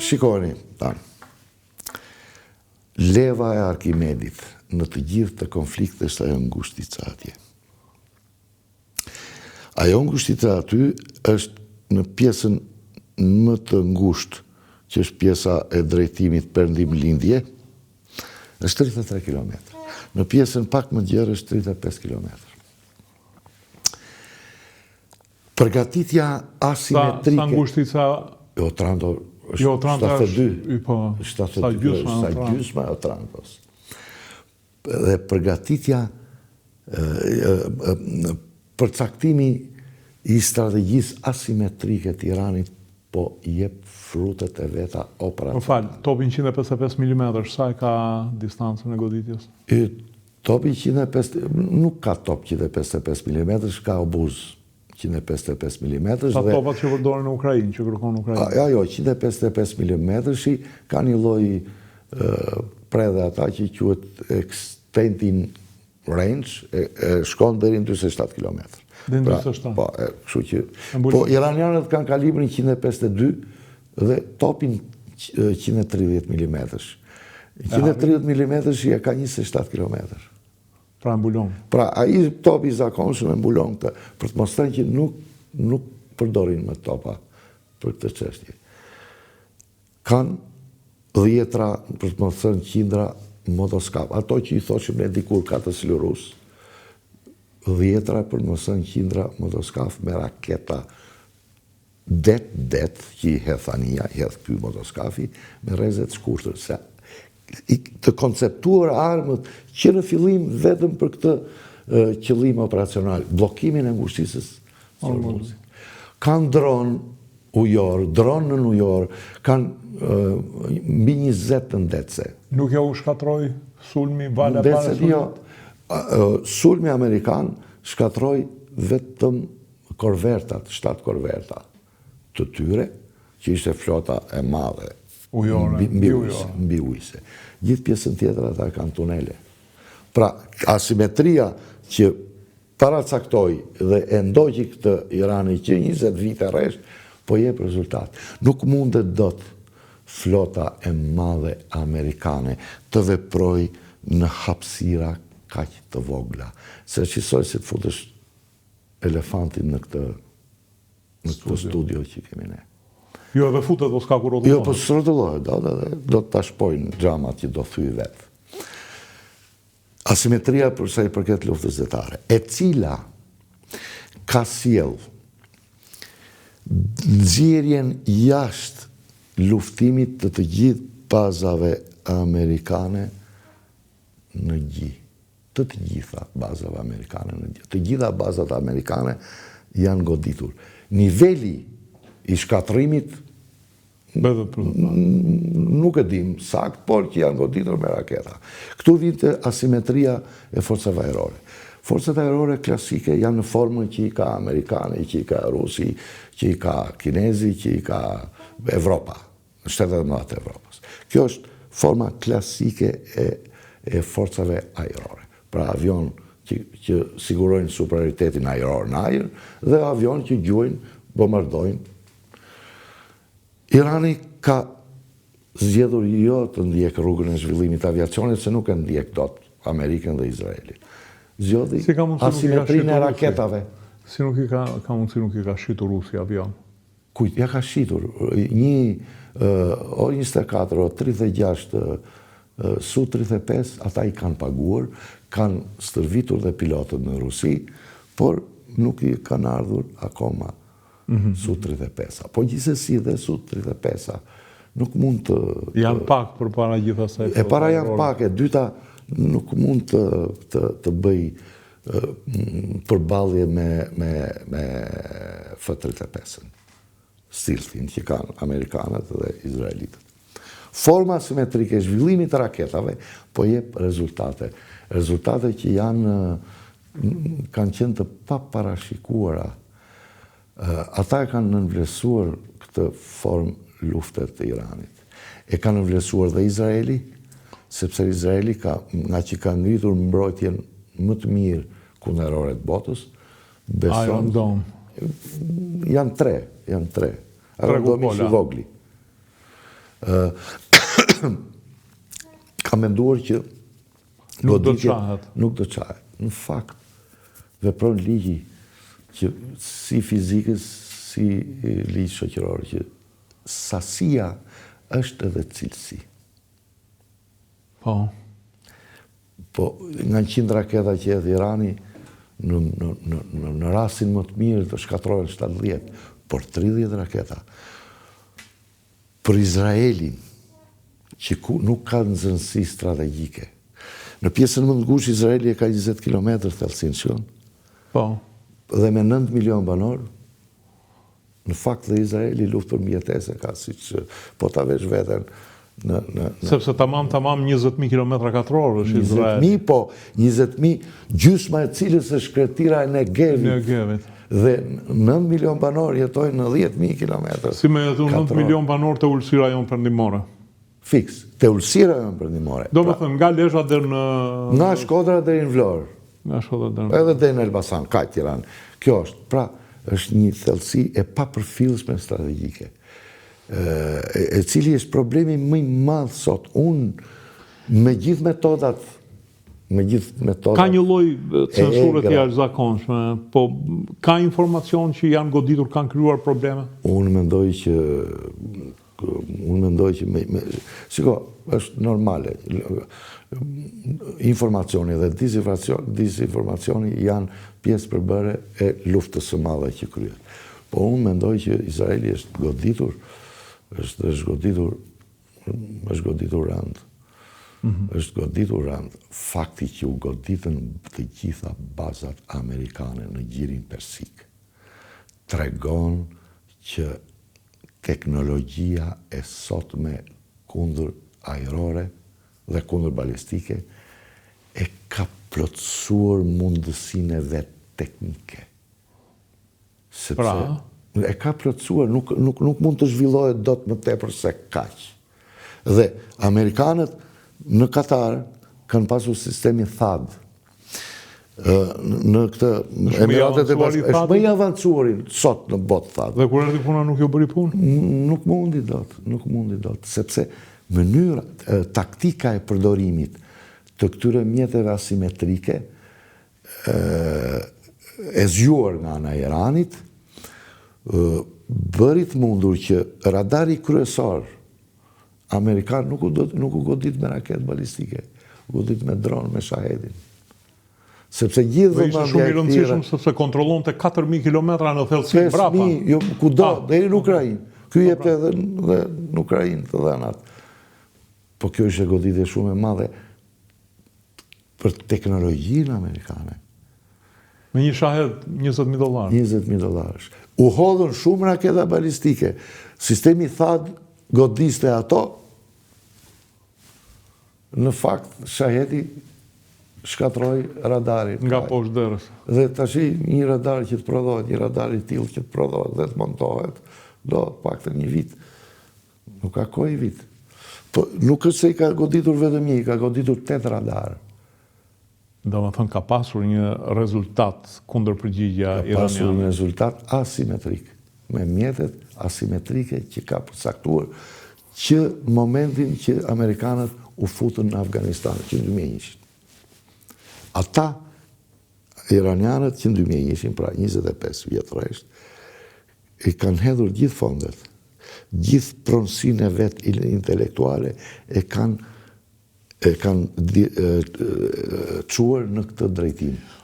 Shikoni, leva e Arkimedit në të gjithë të konflikte është ajo ngushtica atje. Ajo ngushtica aty është në pjesën më të ngushtë, që është pjesa e drejtimit perëndim lindje, është 33 km. Në pjesën pak më gjerë është 35 km. Përgatitja asimetrike... Sa ngushtica... Jo, Otranto është 72. Sa gjysma e Otrantos. Dhe përgatitja përcaktimi i strategjisë asimetrike të Iranit po jep frutet e veta operative. Më falë, topi 155 mm, sa e ka distancën e goditjes? Topi 155, nuk ka top 155 mm, ka obuz 155 mm. Sa topat që përdoren në Ukrainë, që kërkon në Ukrainë? Ajo, 155 mm ka një lloj predhe ata që quhet extending range, shkon deri në 47 km. Dhe në 27? Po, kështu që... Po, iranianët kanë kalibrin 152 dhe topin 130 mm. 130 mm ja ka 27 km. Pra mbulon. Pra, ai topi zakonshëm e mbulon këtë, për të mos thënë që nuk përdorin më topa për këtë çështje. Kanë dhjetra, për të mos thënë qindra motoskap. Ato që i thoshim ne dikur katës lurus, dhjetra për mos thënë qindra motoskap me raketa det që i hedh ania, i hedh ky motoskafi me rrezet shkurtër. Të konceptuar armët që në fillim vetëm për këtë qëllim operacional, blokimin e ngushtisës së Hormuzit. Kanë dron ujor, dronë në ujor, kanë mbi 20 të ndetse. Nuk ja u shkatroi sulmi vala para sulmit? Sulmi amerikan shkatroi vetëm korvertat, 7 korverta të tyre, që ishte flota e madhe. Mbi ujse. Gjithë pjesën tjetër ata kanë tunele. Pra, asimetria që paracaktoi dhe e ndoqi këtë Irani që 20 vite rresht, po jep rezultat. Nuk mundet dot flota e madhe amerikane të veproj në hapësira kaq të vogla. Se qisoj si të futesh elefantin në këtë studio që kemi ne. Jo, edhe futet, do s'ka kur rotullohet. Jo, po s'rotullohet, do të shpojnë gjamat që do thyj vetë. Asimetria përsa i përket luftës zyrtare, e cila ka sjell nxjerrjen jashtë luftimit të gjithë bazave amerikane në gjë. Të gjitha bazave amerikane në gjë. Të gjitha bazat amerikane janë goditur. Niveli i shkatrimit nuk e dim sakt, por që janë goditur me raketa. Këtu vinte asimetria e forcave ajrore. Forcat ajrore klasike janë në formën që i ka amerikani, që i ka rusi, që i ka kinezi, që i ka Evropa, në shtetet e mëdha të Evropës. Kjo është forma klasike e forcave ajrore. Pra avion që sigurojnë superioritetin ajror në ajër dhe avion që gjujnë, bombardojnë. Irani ka zgjedhur jo të ndjek rrugën e zhvillimit të aviacionit, se nuk e ndjek dot Amerikën dhe Izraelin. Zgjodhi asimetrinë e raketave. Si nuk i ka mundësi nuk i ka shitur Rusi avion? Kujt, ja ka shitur. Një O-24, O-36, Su-35, ata i kanë paguar, kanë stërvitur dhe pilotët në Rusi, por nuk i kanë ardhur akoma Su-35. Po gjithsesi dhe Su-35 nuk mund të... Janë pak për para gjithasaj. E para janë pak, e dyta nuk mund të bëj përballje me F-35-ën. Stilthin që kanë Amerikanët dhe Izraelitët. Forma asimetrike e zhvillimit të raketave po jep rezultate. Rezultate që kanë qenë të paparashikuara. Ata e kanë nënvlerësuar këtë formë luftet të Iranit. E kanë nënvlerësuar dhe Izraeli, sepse Izraeli nga që ka ngritur mbrojtjen më të mirë kundërore të botës, Iron Dome. Janë tre. Iron Dome i vogli. Ka menduar që Nuk do të qahet. Nuk do të qahet. Në fakt, vepron ligji që si fizikës, si ligj shoqëror, që sasia është edhe cilësi. Po. Po, nga 100 raketa që edhe Irani, në rastin më të mirë të shkatrohen 70, por 30 raketa. Për Izraelin, që nuk ka nxënësi strategjike. Në pjesën më të ngushtë Izraeli e ka 20 km thellësinë, shikon. Po. Dhe me 9 milion banor, në fakt dhe Izraeli luftë për mjetese ka, siç po ta vesh veten sepse tamam 20.000 km2 është Izraeli. 20.000, po, 20.000, gjysma e cilës është kretira e Negevit. Dhe 9 milion banor jetojnë në 10.000 km. Si me jetu 9 milion banor të ullësira jonë perëndimore? Fiks, të ullësira jonë perëndimore. Do me thëmë, nga Lezhë deri në... Nga Shkodra deri në Vlorë. Nga Shkodra deri në... Edhe deri në Elbasan, ka Tiranë. Kjo është, pra, është një thellësi e papërfillshme strategjike. E cili është problemi më i madh sot. Unë me gjithë metodat ka një lloj censure të jashtëzakonshme, po ka informacion që janë goditur, kanë krijuar probleme? Unë mendoj që shiko, është normale. Informacioni dhe disinformacioni janë pjesë përbëre e luftës së madhe që kryhet. Po unë mendoj që Izraeli është goditur rënd. Është goditur rënd. Fakti që u goditën të gjitha bazat amerikane në gjirin persik tregon që teknologjia e sotme kundër ajrore dhe kundër balistike e ka plotësuar mundësinë e vet teknike. Sepse e ka plotësuar, nuk mund të zhvillohet dot më tepër se kaq. Dhe amerikanët në Katar kanë pasur sistemin THAAD. Në këtë Emiratet e Bashkuara është më i avancuari sot në botë THAAD. Dhe kur erdhi puna nuk ju bëri punë? Nuk mundi dot, sepse mënyra, taktika e përdorimit të këtyre mjeteve asimetrike e zgjuar nga ana e Iranit bëri të mundur që radari kryesor amerikan nuk u godit me raketë balistike, u godit me dronë, me Shahedin. Sepse gjithë dhe ishte shumë i rëndësishëm sepse kontrollon të 4.000 kilometra në thellësi brapa. 5.000, jo, kudo, deri në Ukrainë. Ky jep edhe në Ukrainë të dhanat. Po kjo ishte goditje shumë e madhe për teknologjinë amerikane. Me një shahed $20.000. $20.000. U hodhën shumë raketa balistike. Sistemi THAAD godiste ato. Në fakt, Shahedi shkatroi radarin. Nga poshtë derës. Dhe tash një radar që të prodhohet, një radar i tillë që të prodhohet dhe të montohet, do paktën një vit. Nuk ka kohë vit. Po nuk është se i ka goditur vetëm një, i ka goditur 8 radar. Do më thënë, ka pasur një rezultat kundër përgjigja iraniane. Ka pasur një rezultat asimetrik, me mjetet asimetrike që ka përcaktuar që momentin që amerikanët u futën në Afganistan, që në 2001. Ata, iranianët që në 2001, pra 25 vjetë rresht, i kanë hedhur gjithë fondet, gjithë pronësinë e vetë intelektuale e kanë quar në këtë drejtim.